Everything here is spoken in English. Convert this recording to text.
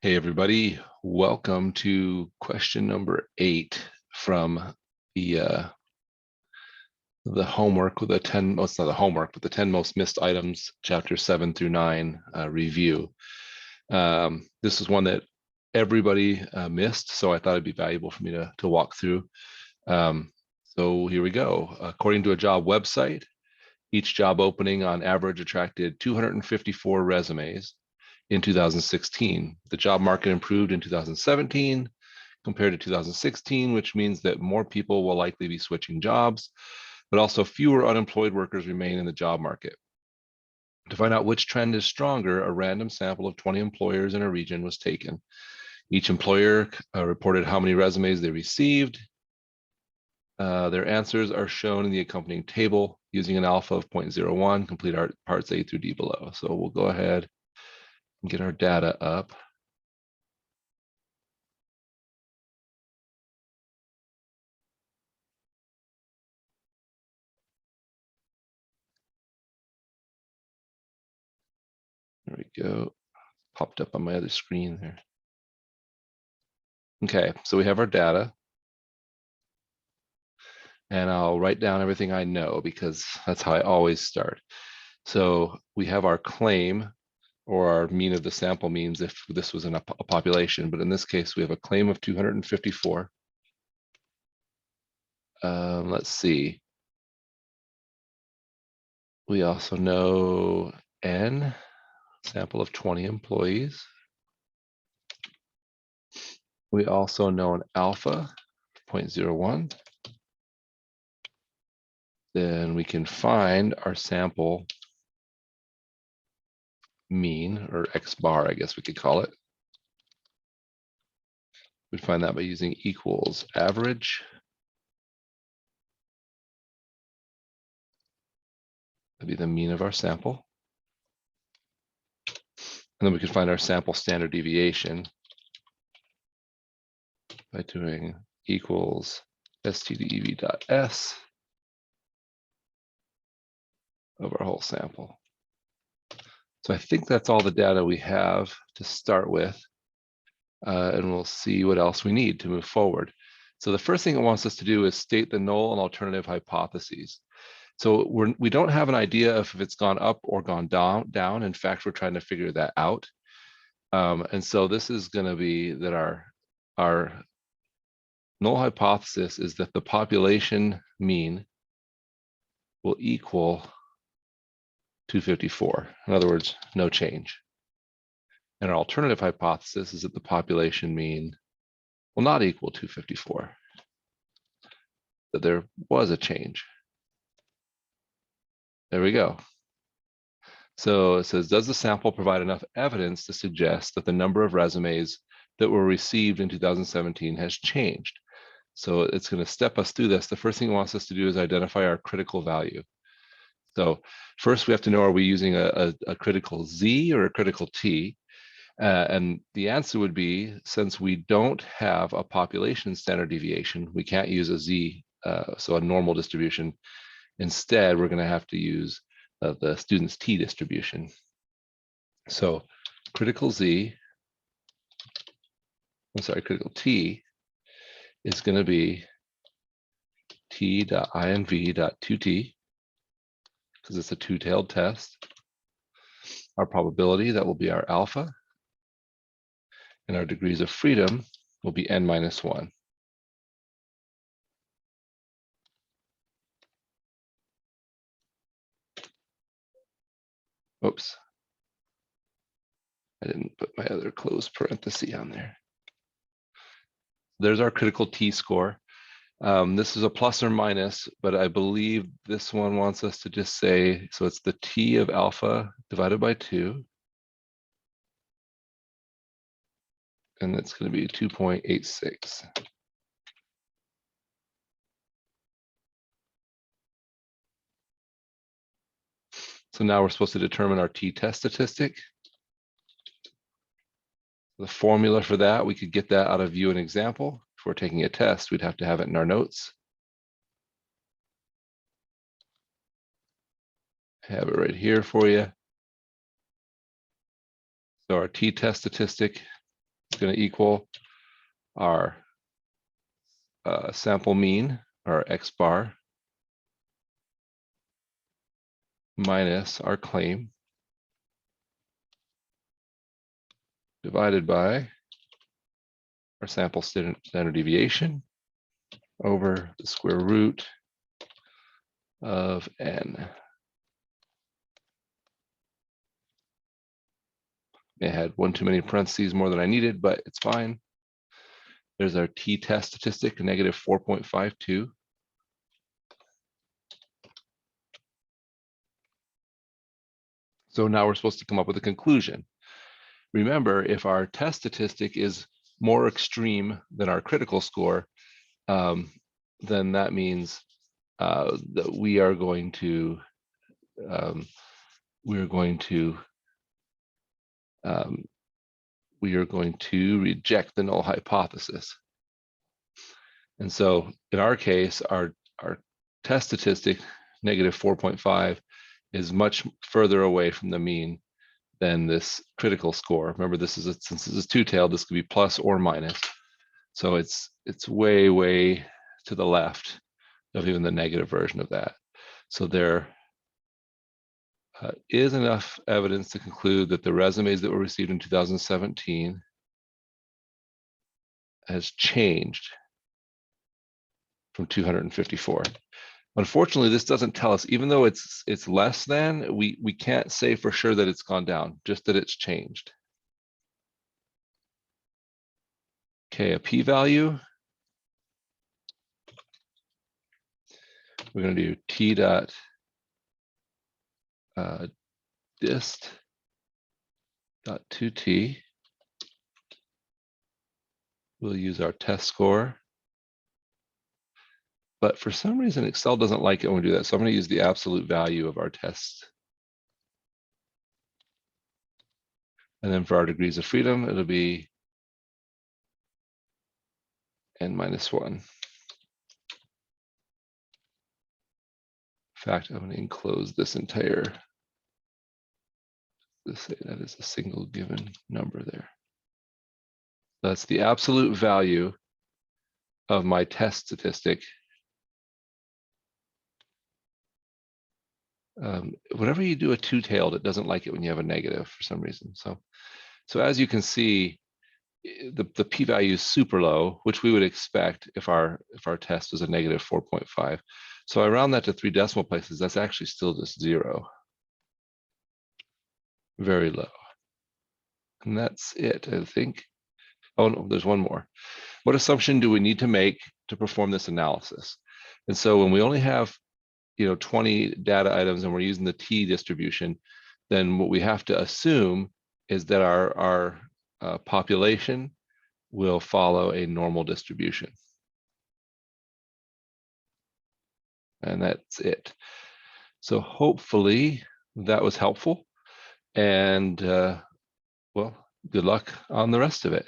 Hey everybody, welcome to question number 8 from the homework with the 10, well, it's not the homework, but the 10 most missed items, chapter 7 through 9 review. This is one that everybody missed, so I thought it'd be valuable for me to walk through. So here we go. According to a job website, each job opening on average attracted 254 resumes. In 2016, the job market improved in 2017 compared to 2016, which means that more people will likely be switching jobs, but also fewer unemployed workers remain in the job market. To find out which trend is stronger, a random sample of 20 employers in a region was taken. Each employer reported how many resumes they received. Their answers are shown in the accompanying table using an alpha of 0.01. Complete our parts A through D below. So we'll go ahead and get our data up. There we go. Popped up on my other screen there. Okay, so we have our data. And I'll write down everything I know because that's how I always start. So we have our claim, or our mean of the sample means if this was in a population, but in this case, we have a claim of 254. Let's see. We also know N, sample of 20 employees. We also know an alpha, 0.01. Then we can find our sample mean, or X bar, I guess we could call it. We'd find that by using equals average. That'd be the mean of our sample. And then we can find our sample standard deviation by doing equals stdev.s of our whole sample. So I think that's all the data we have to start with. And we'll see what else we need to move forward. So the first thing it wants us to do is state the null and alternative hypotheses. So we don't have an idea of if it's gone up or gone down. In fact, we're trying to figure that out. And so this is going to be that our null hypothesis is that the population mean will equal 254. In other words, no change. And our alternative hypothesis is that the population mean will not equal 254, that there was a change. There we go. So it says, does the sample provide enough evidence to suggest that the number of resumes that were received in 2017 has changed? So it's going to step us through this. The first thing it wants us to do is identify our critical value. So first we have to know, are we using a critical Z or a critical T? And the answer would be, since we don't have a population standard deviation, we can't use a Z, so a normal distribution. Instead, we're going to have to use the student's T distribution. So critical T is going to be t.inv.2t, because it's a two-tailed test. Our probability, that will be our alpha. And our degrees of freedom will be n-1. Oops. I didn't put my other closed parenthesis on there. There's our critical t-score. This is a plus or minus, but I believe this one wants us to just say, so it's the t of alpha divided by 2. And that's going to be 2.86. So now we're supposed to determine our t-test statistic. The formula for that, we could get that out of view and example. If we're taking a test, we'd have to have it in our notes. I have it right here for you. So our t-test statistic It's going to equal our sample mean, our X bar, minus our claim, divided by our sample standard deviation over the square root of n. I had one too many parentheses more than I needed, but it's fine. There's our t-test statistic, negative 4.52. So now we're supposed to come up with a conclusion. Remember, if our test statistic is more extreme than our critical score, then that means that we are going to reject the null hypothesis. And so in our case, our test statistic, negative 4.5, is much further away from the mean than this critical score. Remember, since this is two-tailed, this could be plus or minus. So it's way to the left of even the negative version of that. So there is enough evidence to conclude that the resumes that were received in 2017 has changed from 254. Unfortunately, this doesn't tell us, even though it's less than, we can't say for sure that it's gone down, just that it's changed. Okay, a p-value. We're going to do t dot dist dot 2t. We'll use our test score. But for some reason, Excel doesn't like it when we do that. So I'm going to use the absolute value of our test. And then for our degrees of freedom, it'll be n minus 1. In fact, I'm going to enclose this entire, let's say that is a single given number there. That's the absolute value of my test statistic. Whenever you do a two-tailed, it doesn't like it when you have a negative for some reason. So as you can see, the p-value is super low, which we would expect if our test was a negative 4.5. So I round that to 3 decimal places. That's actually still just 0. Very low. And that's it, I think. Oh no, there's one more. What assumption do we need to make to perform this analysis? And so when we only have 20 data items and we're using the t distribution, then what we have to assume is that our population will follow a normal distribution. And that's it. So hopefully that was helpful. And well, good luck on the rest of it.